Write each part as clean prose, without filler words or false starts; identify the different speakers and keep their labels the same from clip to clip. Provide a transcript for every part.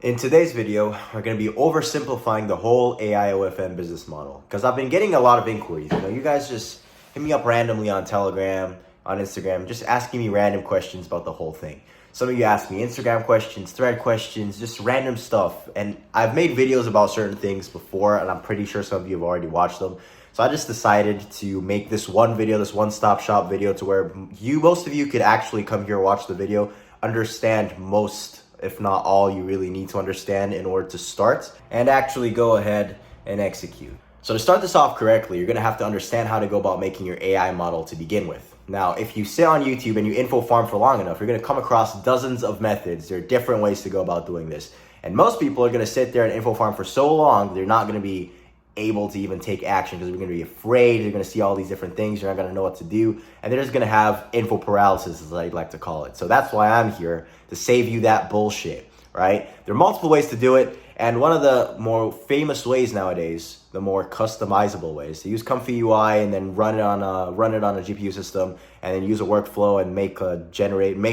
Speaker 1: In today's video, we're going to be oversimplifying the whole AIOFM business model because I've been getting a lot of inquiries. You guys just hit me up randomly on Telegram, on Instagram, just asking me random questions about the whole thing. Some of you ask me Instagram questions, thread questions, just random stuff. And I've made videos about certain things before, and I'm pretty sure some of you have already watched them. So I just decided to make this one video, this one-stop shop video to where most of you could actually come here, watch the video, understand most, if not all, you really need to understand in order to start and actually go ahead and execute. So to start this off correctly, you're gonna have to understand how to go about making your AI model to begin with. Now, if you sit on YouTube and you info farm for long enough, you're gonna come across dozens of methods. There are different ways to go about doing this. And most people are gonna sit there and info farm for so long, they're not gonna be able to even take action because they're going to be afraid. They're going to see all these different things. You're not going to know what to do. And they're just going to have info paralysis, as I'd like to call it. So that's why I'm here, to save you that bullshit, right? There are multiple ways to do it. And one of the more famous ways nowadays, the more customizable ways, to use Comfy UI and then run it on a GPU system and then use a workflow and make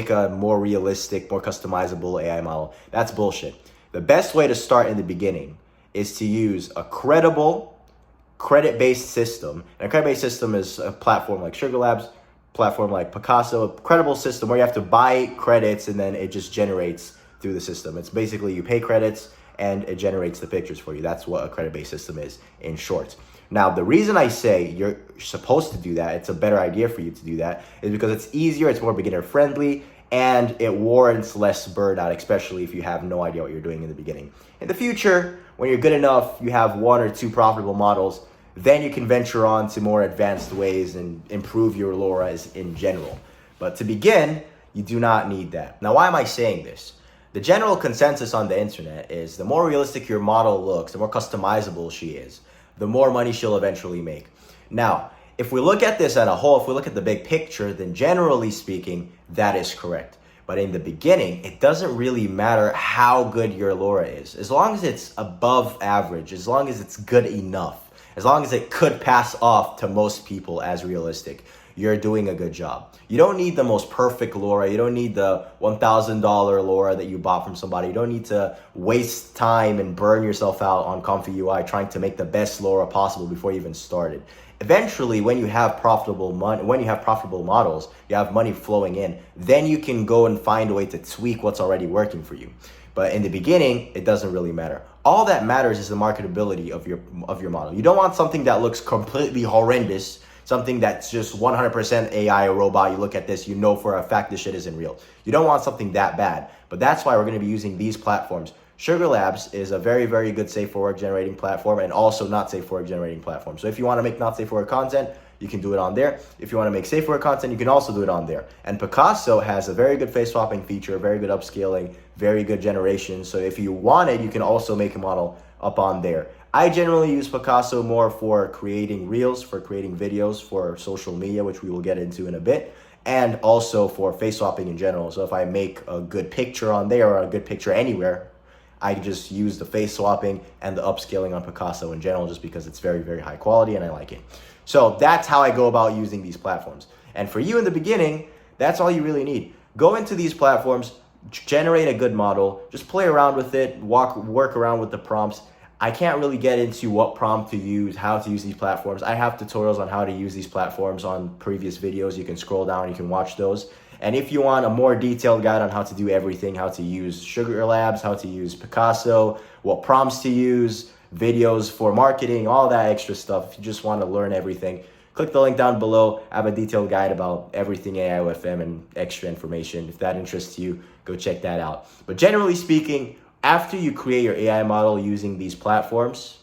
Speaker 1: a more realistic, more customizable AI model. That's bullshit. The best way to start in the beginning is to use a credible credit-based system. And a credit-based system is a platform like Sugar Labs, platform like Picasso, a credible system where you have to buy credits and then it just generates through the system. It's basically you pay credits and it generates the pictures for you. That's what a credit-based system is in short. Now, the reason I say you're supposed to do that, it's a better idea for you to do that, is because it's easier, it's more beginner-friendly, and it warrants less burnout, especially if you have no idea what you're doing in the beginning. In the future, when you're good enough, you have one or two profitable models, then you can venture on to more advanced ways and improve your LoRa's in general. But to begin, you do not need that. Now, why am I saying this? The general consensus on the internet is the more realistic your model looks, the more customizable she is, the more money she'll eventually make. Now, if we look at this as a whole, if we look at the big picture, then generally speaking, that is correct. But in the beginning, it doesn't really matter how good your LoRa is. As long as it's above average, as long as it's good enough, as long as it could pass off to most people as realistic, you're doing a good job. You don't need the most perfect LoRa. You don't need the $1,000 LoRa that you bought from somebody. You don't need to waste time and burn yourself out on Comfy UI trying to make the best LoRa possible before you even started. Eventually, when you have profitable models, you have money flowing in, then you can go and find a way to tweak what's already working for you. But in the beginning, it doesn't really matter. All that matters is the marketability of your model. You don't want something that looks completely horrendous, something that's just 100% AI or robot. You look at this, you know for a fact this shit isn't real. You don't want something that bad. But that's why we're going to be using these platforms. Sugar Labs is a very, very good safe for work generating platform and also not safe for work generating platform. So if you want to make not safe for work content, you can do it on there. If you want to make safe for work content, you can also do it on there. And Picasso has a very good face swapping feature, very good upscaling, very good generation. So if you want it, you can also make a model up on there. I generally use Picasso more for creating reels, for creating videos, for social media, which we will get into in a bit, and also for face swapping in general. So if I make a good picture on there or a good picture anywhere, I just use the face swapping and the upscaling on Picasso in general just because it's very, very high quality and I like it. So that's how I go about using these platforms. And for you in the beginning, that's all you really need. Go into these platforms, generate a good model, just play around with it, work around with the prompts. I can't really get into what prompt to use, how to use these platforms. I have tutorials on how to use these platforms on previous videos. You can scroll down, you can watch those. And if you want a more detailed guide on how to do everything, how to use Sugar Labs, how to use Picasso, what prompts to use, videos for marketing, all that extra stuff, if you just want to learn everything, click the link down below. I have a detailed guide about everything AIOFM and extra information. If that interests you, go check that out. But generally speaking, after you create your AI model using these platforms,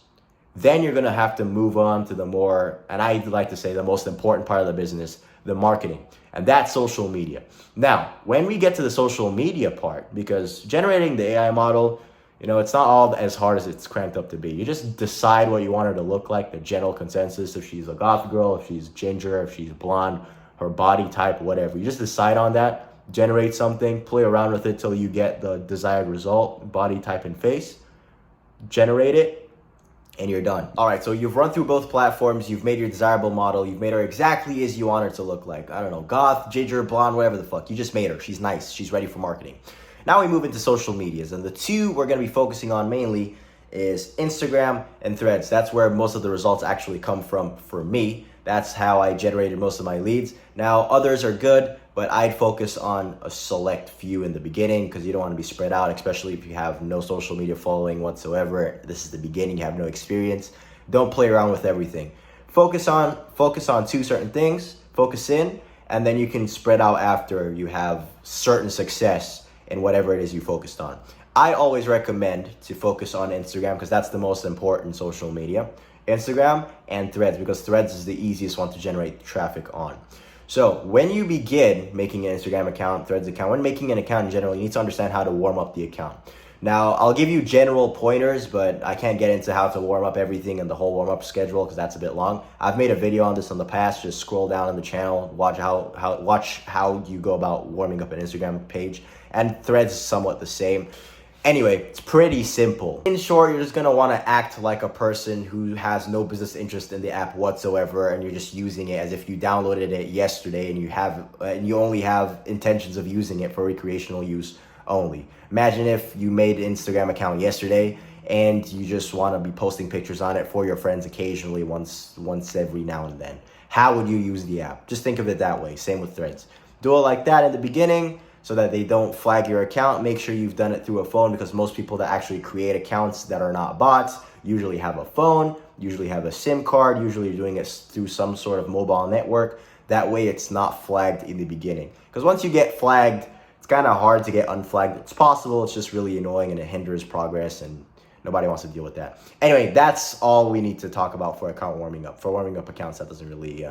Speaker 1: then you're going to have to move on to the more, and I'd like to say the most important part of the business, the marketing. And that's social media. Now, when we get to the social media part, because generating the AI model, it's not all as hard as it's cranked up to be. You just decide what you want her to look like, the general consensus, if she's a goth girl, if she's ginger, if she's blonde, her body type, whatever. You just decide on that, generate something, play around with it till you get the desired result, body type and face, generate it, and you're done. All right, so you've run through both platforms, you've made your desirable model, you've made her exactly as you want her to look like. I don't know, goth, ginger, blonde, whatever the fuck. You just made her. She's nice. She's ready for marketing. Now we move into social medias, and the two we're going to be focusing on mainly is Instagram and Threads. That's where most of the results actually come from for me. That's how I generated most of my leads. Now, others are good, but I'd focus on a select few in the beginning because you don't want to be spread out, especially if you have no social media following whatsoever. This is the beginning, you have no experience. Don't play around with everything. Focus on two certain things, focus in, and then you can spread out after you have certain success in whatever it is you focused on. I always recommend to focus on Instagram because that's the most important social media. Instagram and Threads, because Threads is the easiest one to generate traffic on. So when you begin making an Instagram account, Threads account, when making an account in general, you need to understand how to warm up the account. Now, I'll give you general pointers, but I can't get into how to warm up everything and the whole warm up schedule because that's a bit long. I've made a video on this in the past. Just scroll down on the channel, watch how you go about warming up an Instagram page. And Threads is somewhat the same. Anyway, it's pretty simple. In short, you're just gonna wanna act like a person who has no business interest in the app whatsoever, and you're just using it as if you downloaded it yesterday and you only have intentions of using it for recreational use only. Imagine if you made an Instagram account yesterday and you just wanna be posting pictures on it for your friends occasionally once every now and then. How would you use the app? Just think of it that way. Same with Threads. Do it like that in the beginning, so that they don't flag your account. Make sure you've done it through a phone because most people that actually create accounts that are not bots usually have a phone, usually have a SIM card, usually you're doing it through some sort of mobile network. That way it's not flagged in the beginning. Because once you get flagged, it's kind of hard to get unflagged. It's possible, it's just really annoying and it hinders progress and nobody wants to deal with that. Anyway, that's all we need to talk about for account warming up. For warming up accounts, that doesn't really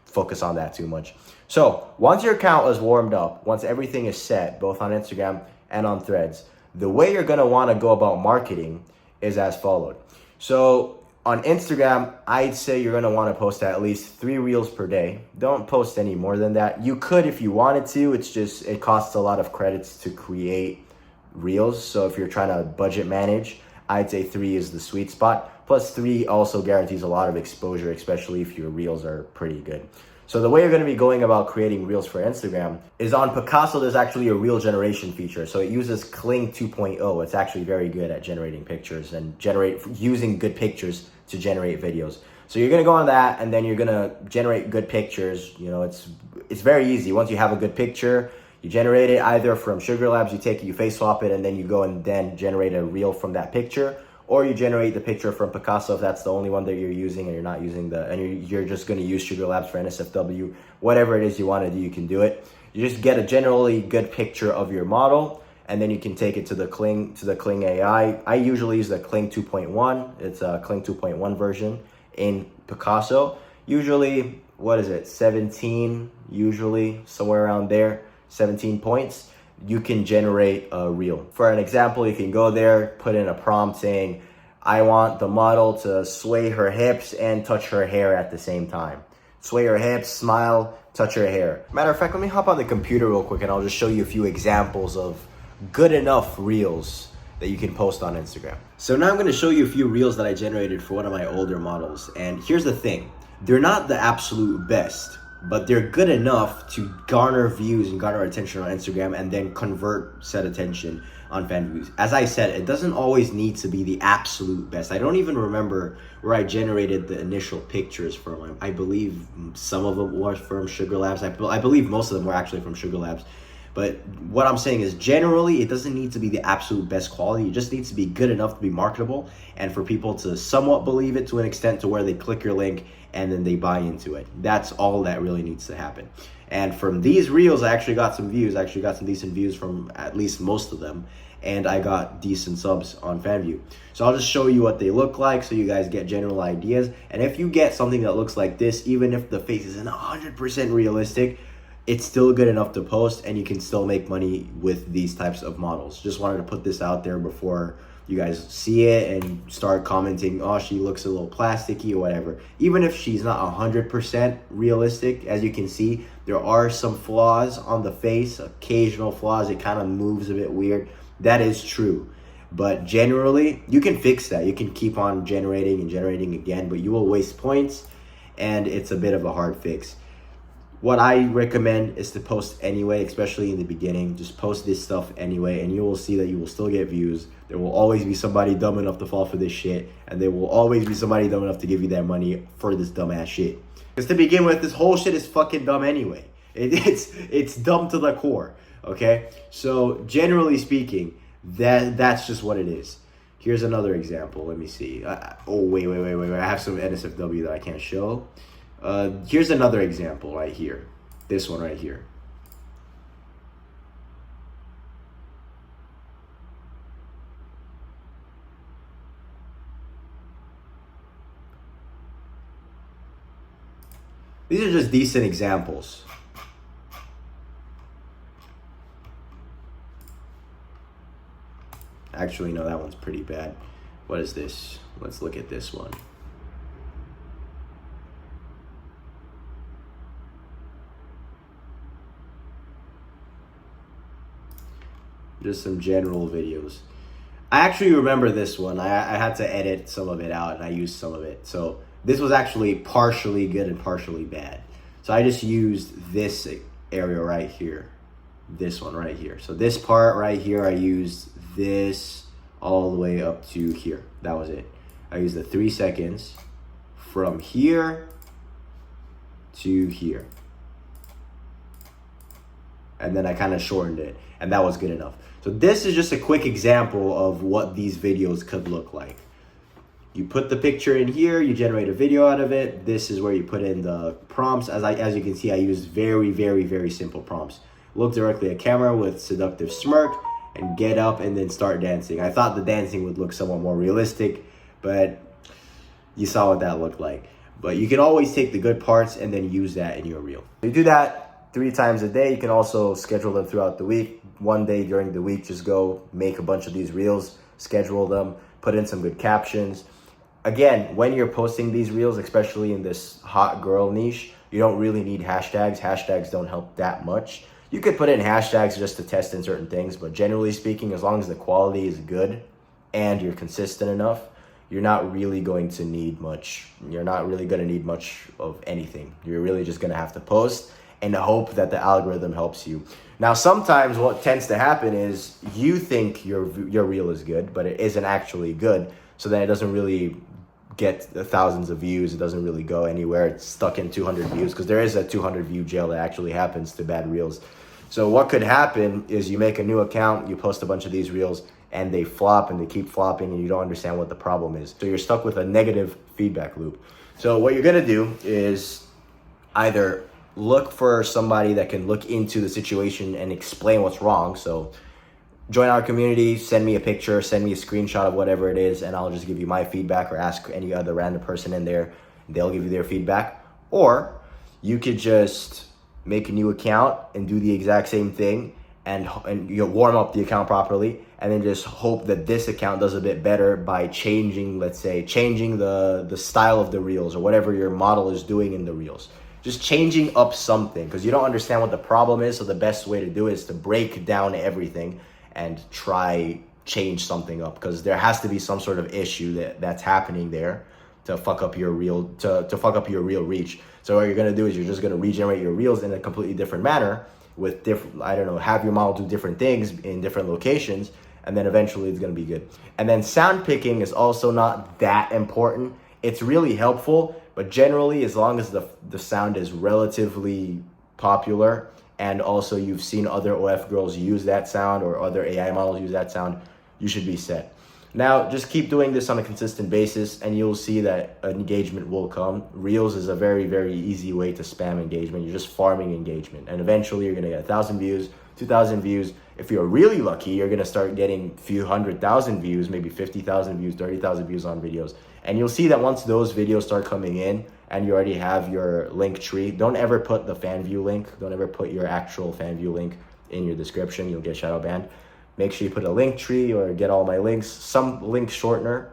Speaker 1: focus on that too much. So once your account is warmed up, once everything is set, both on Instagram and on Threads, the way you're gonna wanna go about marketing is as followed. So on Instagram, I'd say you're gonna wanna post at least 3 reels per day. Don't post any more than that. You could if you wanted to, it costs a lot of credits to create reels. So if you're trying to budget manage, I'd say 3 is the sweet spot. Plus 3 also guarantees a lot of exposure, especially if your reels are pretty good. So the way you're going to be going about creating reels for Instagram is on Picasso, there's actually a reel generation feature. So it uses Kling 2.0. It's actually very good at generating pictures and using good pictures to generate videos. So you're going to go on that and then you're going to generate good pictures. You know, it's very easy. Once you have a good picture, you generate it either from Sugar Labs, you take it, you face swap it, and then you go and then generate a reel from that picture. Or you generate the picture from Picasso if that's the only one that you're using and you're not using you're just going to use Sugar Labs for NSFW. Whatever it is you want to do, you can do it. You just get a generally good picture of your model and then you can take it to the Kling AI. I usually use the Kling 2.1. It's a Kling 2.1 version in Picasso. Usually, 17, usually somewhere around there, 17 points. You can generate a reel. For an example, you can go there, put in a prompt saying, I want the model to sway her hips and touch her hair at the same time. Sway her hips, smile, touch her hair. Matter of fact, let me hop on the computer real quick and I'll just show you a few examples of good enough reels that you can post on Instagram. So now I'm gonna show you a few reels that I generated for one of my older models. And here's the thing, they're not the absolute best, but they're good enough to garner views and garner attention on Instagram and then convert said attention on fan views. As I said, it doesn't always need to be the absolute best. I don't even remember where I generated the initial pictures from. I believe some of them were from Sugar Labs. I believe most of them were actually from Sugar Labs. But what I'm saying is generally, it doesn't need to be the absolute best quality. It just needs to be good enough to be marketable and for people to somewhat believe it to an extent to where they click your link and then they buy into it. That's all that really needs to happen. And from these reels, I actually got some views. I actually got some decent views from at least most of them. And I got decent subs on FanView. So I'll just show you what they look like so you guys get general ideas. And if you get something that looks like this, even if the face isn't 100% realistic, it's still good enough to post and you can still make money with these types of models. Just wanted to put this out there before you guys see it and start commenting, oh, she looks a little plasticky or whatever. Even if she's not 100% realistic, as you can see, there are some flaws on the face, occasional flaws. It kind of moves a bit weird. That is true. But generally, you can fix that. You can keep on generating and generating again, but you will waste points and it's a bit of a hard fix. what I recommend is to post anyway, especially in the beginning. Just post this stuff anyway, and you will see that you will still get views. There will always be somebody dumb enough to fall for this shit, and there will always be somebody dumb enough to give you their money for this dumbass shit. Because to begin with, this whole shit is fucking dumb anyway. It's dumb to the core, okay? So generally speaking, that's just what it is. Here's another example. Let me see. Wait. I have some NSFW that I can't show. Here's another example right here. This one right here. These are just decent examples. Actually, no, that one's pretty bad. What is this? Let's look at this one. Just some general videos. I actually remember this one. I had to edit some of it out, and I used some of it. So this was actually partially good and partially bad. So I just used this area right here. This one right here. So this part right here, I used this all the way up to here. That was it. I used the 3 seconds from here to here. And then I kind of shortened it, and that was good enough. So this is just a quick example of what these videos could look like. You put the picture in here, you generate a video out of it. This is where you put in the prompts. As you can see, I used very simple prompts. Look directly at camera with seductive smirk and get up and then start dancing. I thought the dancing would look somewhat more realistic, but you saw what that looked like. But you can always take the good parts and then use that in your reel. You do that 3 times a day. You can also schedule them throughout the week. One day during the week, just go make a bunch of these reels, schedule them, put in some good captions. Again, when you're posting these reels, especially in this hot girl niche, you don't really need hashtags. Hashtags don't help that much. You could put in hashtags just to test in certain things, but generally speaking, as long as the quality is good and you're consistent enough, you're not really going to need much. You're not really going to need much of anything. You're really just going to have to post and hope that the algorithm helps you. Now, sometimes what tends to happen is you think your reel is good, but it isn't actually good. So then it doesn't really get thousands of views. It doesn't really go anywhere. It's stuck in 200 views because there is a 200 view jail that actually happens to bad reels. So what could happen is you make a new account, you post a bunch of these reels, and they flop and they keep flopping and you don't understand what the problem is. So you're stuck with a negative feedback loop. So what you're gonna do is either look for somebody that can look into the situation and explain what's wrong. So join our community, send me a picture, send me a screenshot of whatever it is, and I'll just give you my feedback, or ask any other random person in there. They'll give you their feedback. Or you could just make a new account and do the exact same thing, and you warm up the account properly, and then just hope that this account does a bit better by changing, let's say, the style of the reels or whatever your model is doing in the reels. Just changing up something, because you don't understand what the problem is. So the best way to do it is to break down everything and try change something up, because there has to be some sort of issue that's happening there to fuck up your reel, to fuck up your reel reach. So what you're gonna do is you're just gonna regenerate your reels in a completely different manner with different, have your model do different things in different locations, and then eventually it's gonna be good. And then sound picking is also not that important. It's really helpful, but generally, as long as the sound is relatively popular, and also you've seen other OF girls use that sound or other AI models use that sound, you should be set. Now, just keep doing this on a consistent basis and you'll see that engagement will come. Reels is a very easy way to spam engagement. You're just farming engagement, and eventually you're gonna get 1,000 views, 2,000 views. If you're really lucky, you're gonna start getting a few 100,000 views, maybe 50,000 views, 30,000 views on videos. And you'll see that once those videos start coming in and you already have your link tree, don't ever put the fan view link. Don't ever put your actual fan view link in your description. You'll get shadow banned. Make sure you put a link tree or get all my links, some link shortener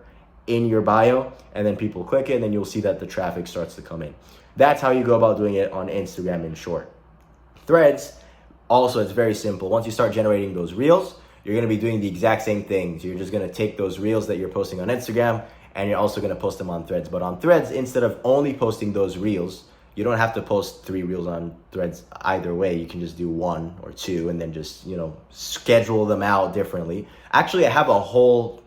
Speaker 1: in your bio, and then people click it, and then you'll see that the traffic starts to come in. That's how you go about doing it on Instagram in short. Threads, also, it's very simple. Once you start generating those reels, you're gonna be doing the exact same things. You're just gonna take those reels that you're posting on Instagram, and you're also gonna post them on Threads. But on Threads, instead of only posting those reels, You don't have to post 3 reels on Threads either way. You can just do 1 or 2 and then just, schedule them out differently. Actually, I have a whole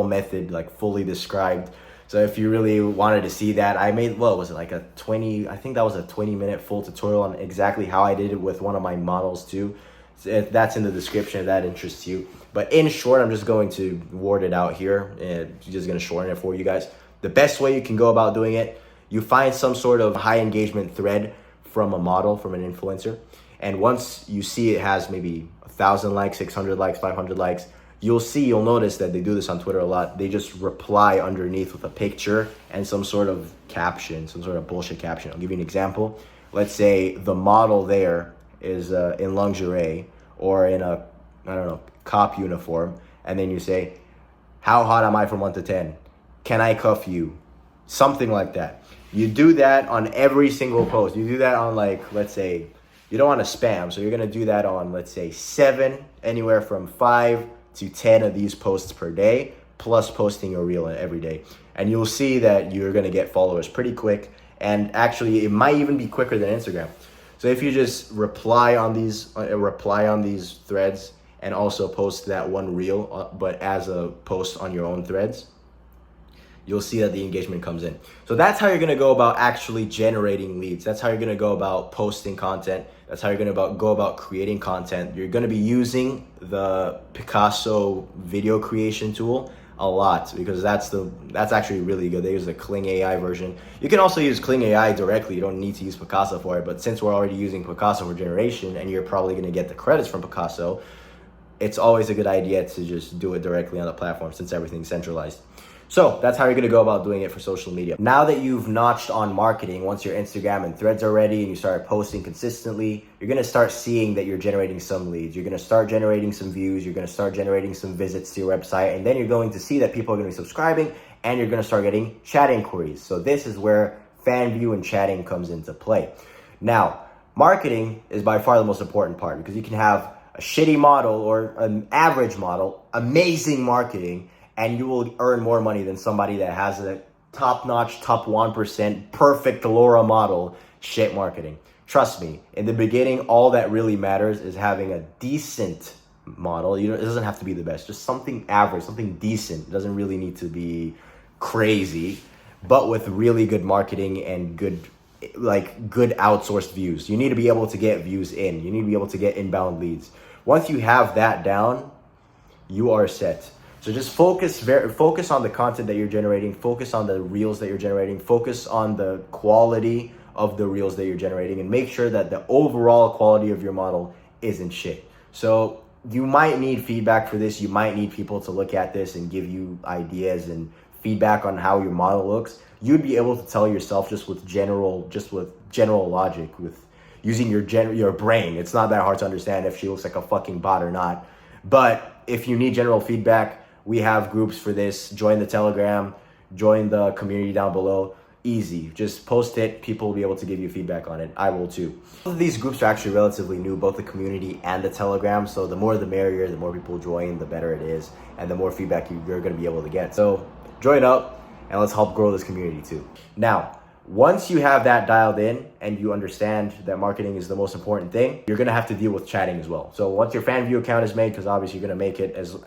Speaker 1: method like fully described. So if you really wanted to see that, I made, I think that was a 20-minute full tutorial on exactly how I did it with one of my models too. So that's in the description if that interests you. But in short, I'm just going to word it out here and just going to shorten it for you guys. The best way you can go about doing it, you find some sort of high engagement thread from a model, from an influencer. And once you see it has maybe 1,000 likes, 600 likes, 500 likes, you'll notice that they do this on Twitter a lot. They just reply underneath with a picture and some sort of caption, some sort of bullshit caption. I'll give you an example. Let's say the model there is in lingerie or in a, cop uniform. And then you say, how hot am I from 1 to 10? Can I cuff you? Something like that. You do that on every single post. You do that on let's say, you don't want to spam. So you're going to do that on, let's say 7, anywhere from 5 to 10 of these posts per day, plus posting a reel every day. And you'll see that you're going to get followers pretty quick. And actually, it might even be quicker than Instagram. So if you just reply on these threads and also post that one reel, but as a post on your own threads, you'll see that the engagement comes in. So that's how you're going to go about actually generating leads. That's how you're going to go about posting content. That's how you're going to go about creating content. You're going to be using the Picasso video creation tool a lot because that's actually really good. They use the Kling AI version. You can also use Kling AI directly. You don't need to use Picasso for it. But since we're already using Picasso for generation and you're probably going to get the credits from Picasso, it's always a good idea to just do it directly on the platform since everything's centralized. So that's how you're going to go about doing it for social media. Now that you've notched on marketing, once your Instagram and Threads are ready and you start posting consistently, you're going to start seeing that you're generating some leads. You're going to start generating some views. You're going to start generating some visits to your website. And then you're going to see that people are going to be subscribing and you're going to start getting chat inquiries. So this is where fan view and chatting comes into play. Now, marketing is by far the most important part because you can have a shitty model or an average model, amazing marketing, and you will earn more money than somebody that has a top-notch, top 1%, perfect Laura model, shit marketing. Trust me, in the beginning, all that really matters is having a decent model. It doesn't have to be the best, just something average, something decent. It doesn't really need to be crazy, but with really good marketing and good outsourced views. You need to be able to get views in. You need to be able to get inbound leads. Once you have that down, you are set. So just focus on the content that you're generating, focus on the reels that you're generating, focus on the quality of the reels that you're generating, and make sure that the overall quality of your model isn't shit. So you might need feedback for this. You might need people to look at this and give you ideas and feedback on how your model looks. You'd be able to tell yourself just with general logic, with using your brain. It's not that hard to understand if she looks like a fucking bot or not. But if you need general feedback, we have groups for this. Join the Telegram, join the community down below. Easy. Just post it. People will be able to give you feedback on it. I will too. Both of these groups are actually relatively new, both the community and the Telegram. So the more the merrier, the more people join, the better it is. And the more feedback you're going to be able to get. So join up and let's help grow this community too. Now, once you have that dialed in and you understand that marketing is the most important thing, you're going to have to deal with chatting as well. So once your fan view account is made, because obviously you're going to make it as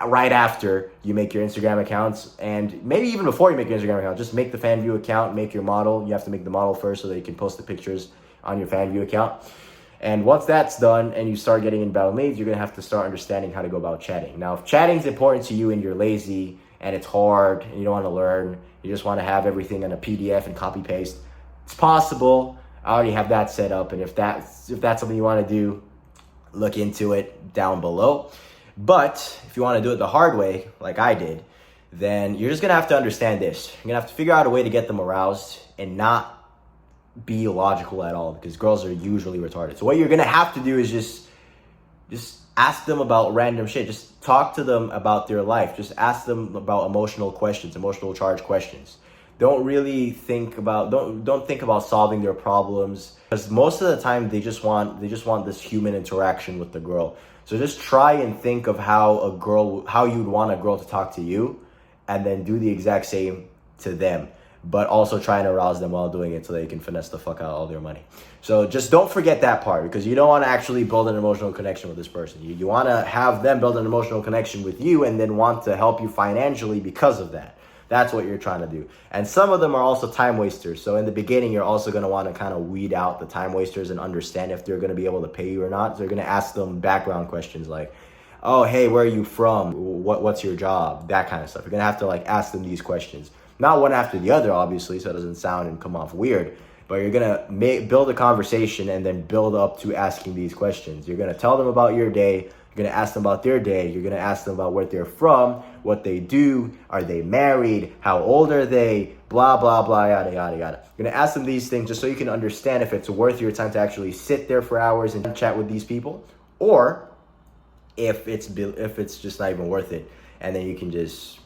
Speaker 1: right after you make your Instagram accounts, and maybe even before you make your Instagram account, just make the fan view account, make your model. You have to make the model first so that you can post the pictures on your fan view account. And once that's done and you start getting inbound leads, you're going to have to start understanding how to go about chatting. Now, if chatting is important to you and you're lazy and it's hard and you don't want to learn, you just want to have everything in a PDF and copy paste, it's possible. I already have that set up. And if that's something you want to do, look into it down below. But if you want to do it the hard way, like I did, then you're just going to have to understand this. You're going to have to figure out a way to get them aroused and not be illogical at all, because girls are usually retarded. So what you're going to have to do is just ask them about random shit. Just talk to them about their life. Just ask them about emotional questions, emotional charge questions. Don't really think about don't think about solving their problems, because most of the time they just want this human interaction with the girl. So just try and think of how you'd want a girl to talk to you, and then do the exact same to them. but also trying to arouse them while doing it so they can finesse the fuck out all their money. So just don't forget that part, because you don't want to actually build an emotional connection with this person. You want to have them build an emotional connection with you and then want to help you financially because of that. That's what you're trying to do. And some of them are also time wasters. So in the beginning, you're also going to want to kind of weed out the time wasters and understand if they're going to be able to pay you or not. So you're going to ask them background questions like, oh, hey, where are you from? What's your job? That kind of stuff. You're going to have to like ask them these questions. Not one after the other, obviously, so it doesn't sound and come off weird. But you're going to build a conversation and then build up to asking these questions. You're going to tell them about your day. You're going to ask them about their day. You're going to ask them about where they're from, what they do, are they married, how old are they, blah, blah, blah, yada, yada, yada. You're going to ask them these things just so you can understand if it's worth your time to actually sit there for hours and chat with these people, or if it's just not even worth it. And then you can just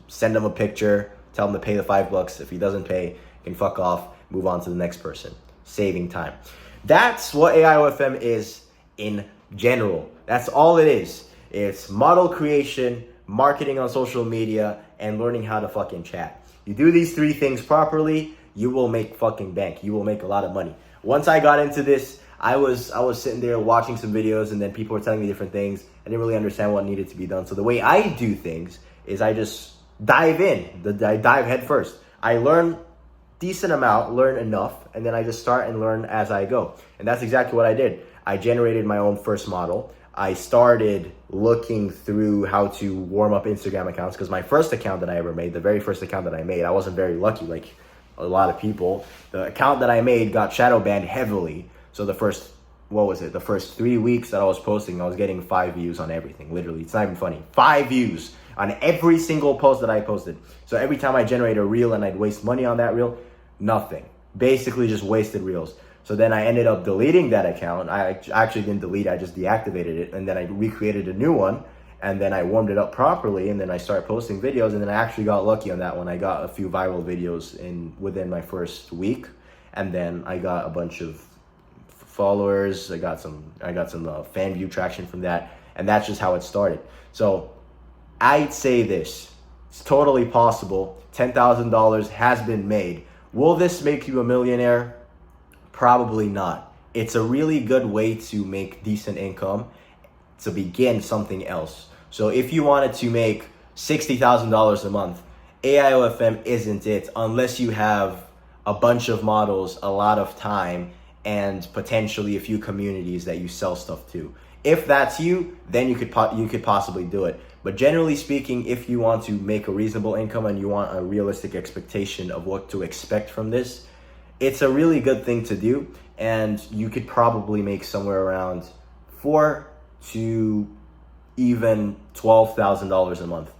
Speaker 1: send them a picture, tell him to pay the $5. If he doesn't pay, you can fuck off, move on to the next person, saving time. That's what AIOFM is in general. That's all it is. It's model creation, marketing on social media, and learning how to fucking chat. You do these 3 things properly, you will make fucking bank. You will make a lot of money. Once I got into this, I was sitting there watching some videos, and then people were telling me different things. I didn't really understand what needed to be done. So the way I do things is I just dive in. I dive head first. I learn decent amount, learn enough, and then I just start and learn as I go. And that's exactly what I did. I generated my own first model. I started looking through how to warm up Instagram accounts, because my first account that I ever made, the very first account that I made, I wasn't very lucky like a lot of people. The account that I made got shadow banned heavily. So the first 3 weeks that I was posting, I was getting 5 views on everything. Literally, it's not even funny. 5 views on every single post that I posted. So every time I generate a reel and I'd waste money on that reel, nothing. Basically just wasted reels. So then I ended up deleting that account. I actually didn't delete it, I just deactivated it. And then I recreated a new one. And then I warmed it up properly. And then I started posting videos. And then I actually got lucky on that one. I got a few viral videos within my first week. And then I got a bunch of followers. I got some fan view traction from that. And that's just how it started. So I'd say this. It's totally possible. $10,000 has been made. Will this make you a millionaire? Probably not. It's a really good way to make decent income to begin something else. So if you wanted to make $60,000 a month, AIOFM isn't it unless you have a bunch of models, a lot of time, and potentially a few communities that you sell stuff to. If that's you, then you could possibly do it. But generally speaking, if you want to make a reasonable income and you want a realistic expectation of what to expect from this, it's a really good thing to do. And you could probably make somewhere around $4,000 to even $12,000 a month.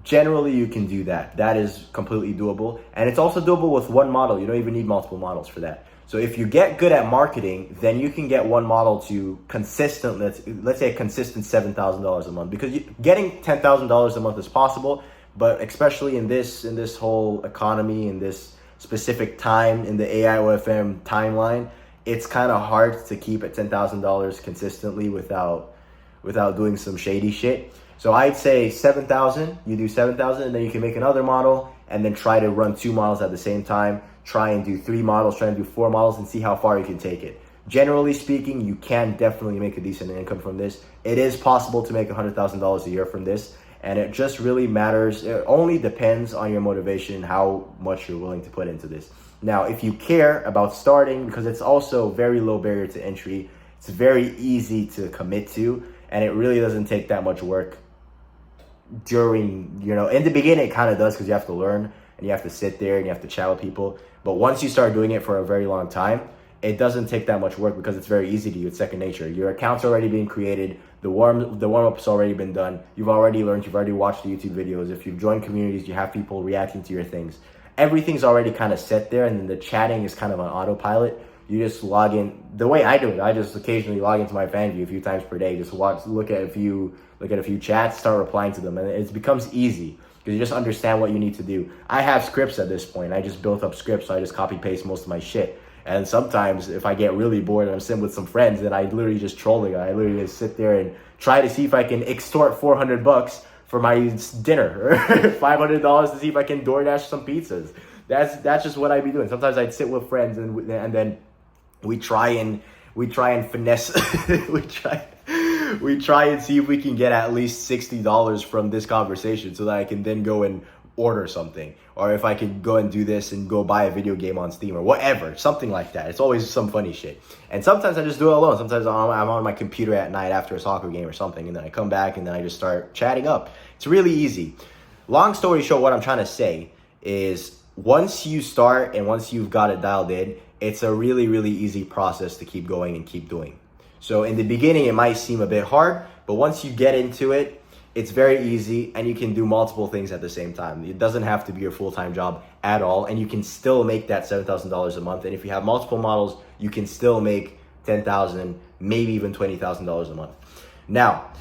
Speaker 1: Generally, you can do that. That is completely doable. And it's also doable with one model. You don't even need multiple models for that. So if you get good at marketing, then you can get one model to consistent, let's say a consistent $7,000 a month, because getting $10,000 a month is possible, but especially in this whole economy, in this specific time in the AIOFM timeline, it's kind of hard to keep at $10,000 consistently without doing some shady shit. So I'd say 7,000, you do 7,000, and then you can make another model and then try to run 2 models at the same time. Try and do 3 models, try and do 4 models, and see how far you can take it. Generally speaking, you can definitely make a decent income from this. It is possible to make $100,000 a year from this, and it just really matters. It only depends on your motivation, how much you're willing to put into this. Now, if you care about starting, because it's also very low barrier to entry, it's very easy to commit to, and it really doesn't take that much work during, in the beginning it kind of does, because you have to learn and you have to sit there and you have to chat with people. But once you start doing it for a very long time, it doesn't take that much work because it's very easy to you. It's second nature. Your account's already being created. The warm-up's already been done. You've already learned. You've already watched the YouTube videos. If you've joined communities, you have people reacting to your things. Everything's already kind of set there, and then the chatting is kind of on autopilot. You just log in. The way I do it, I just occasionally log into my fan view a few times per day. Just look at a few chats, start replying to them, and it becomes easy because you just understand what you need to do. I have scripts at this point. I just built up scripts, so I just copy paste most of my shit. And sometimes if I get really bored and I'm sitting with some friends, then I literally just troll the guy. I literally just sit there and try to see if I can extort $400 for my dinner, or $500 to see if I can DoorDash some pizzas. that's just what I'd be doing. Sometimes I'd sit with friends and then we try and finesse we try and see if we can get at least $60 from this conversation so that I can then go and order something, or if I could go and do this and go buy a video game on Steam or whatever, something like that. It's always some funny shit. And sometimes I just do it alone. Sometimes I'm on my computer at night after a soccer game or something, and then I come back and then I just start chatting up. It's really easy. Long story short, what I'm trying to say is once you start and once you've got it dialed in, it's a really, really easy process to keep going and keep doing. So in the beginning, it might seem a bit hard, but once you get into it, it's very easy and you can do multiple things at the same time. It doesn't have to be your full-time job at all, and you can still make that $7,000 a month. And if you have multiple models, you can still make $10,000, maybe even $20,000 a month. Now,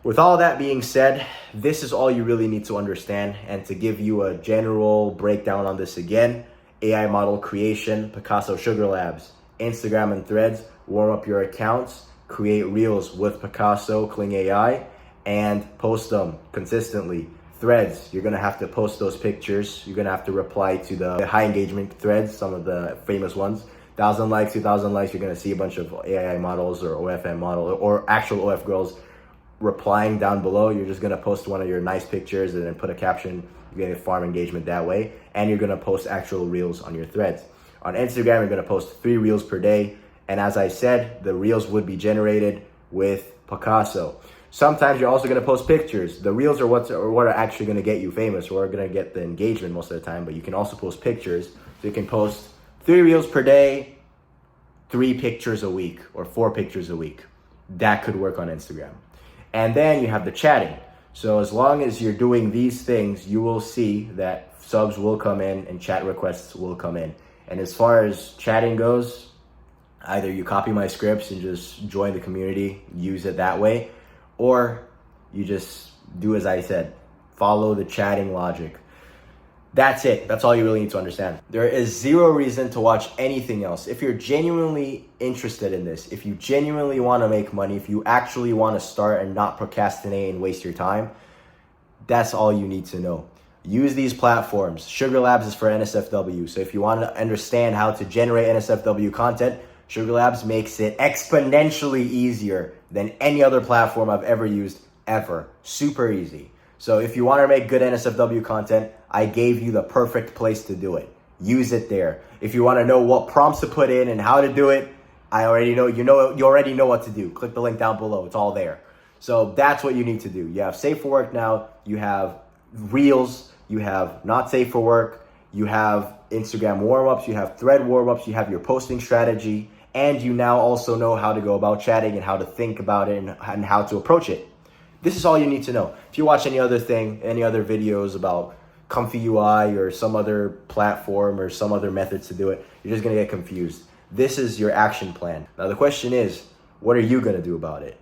Speaker 1: with all that being said, this is all you really need to understand. And to give you a general breakdown on this again, AI model creation, Picasso Sugar Labs, Instagram and Threads, warm up your accounts, create reels with Picasso, Kling AI, and post them consistently. Threads, you're gonna have to post those pictures. You're gonna have to reply to the high engagement threads, some of the famous ones. 1,000 likes, 2,000 likes, you're gonna see a bunch of AI models or OFM model or actual OF girls replying down below. You're just gonna post one of your nice pictures and then put a caption. You're gonna farm engagement that way. And you're gonna post actual reels on your threads. On Instagram, you're gonna post 3 reels per day. And as I said, the reels would be generated with Picasso. Sometimes you're also going to post pictures. The reels are what are actually going to get you famous, or are going to get the engagement most of the time, but you can also post pictures. So you can post 3 reels per day, 3 pictures a week, or 4 pictures a week. That could work on Instagram. And then you have the chatting. So as long as you're doing these things, you will see that subs will come in and chat requests will come in. And as far as chatting goes, either you copy my scripts and just join the community, use it that way, or you just do as I said, follow the chatting logic. That's it. That's all you really need to understand. There is zero reason to watch anything else. If you're genuinely interested in this, if you genuinely want to make money, if you actually want to start and not procrastinate and waste your time, that's all you need to know. Use these platforms. Sugar Labs is for NSFW. So if you want to understand how to generate NSFW content, Sugar Labs makes it exponentially easier than any other platform I've ever used, ever. Super easy. So if you want to make good NSFW content, I gave you the perfect place to do it. Use it there. If you want to know what prompts to put in and how to do it, you already know what to do. Click the link down below. It's all there. So that's what you need to do. You have Safe for Work now. You have Reels. You have Not Safe for Work. You have Instagram warm-ups. You have Thread warm-ups. You have your posting strategy. And you now also know how to go about chatting and how to think about it and how to approach it. This is all you need to know. If you watch any other videos about Comfy UI or some other platform or some other methods to do it, you're just going to get confused. This is your action plan. Now the question is, what are you going to do about it?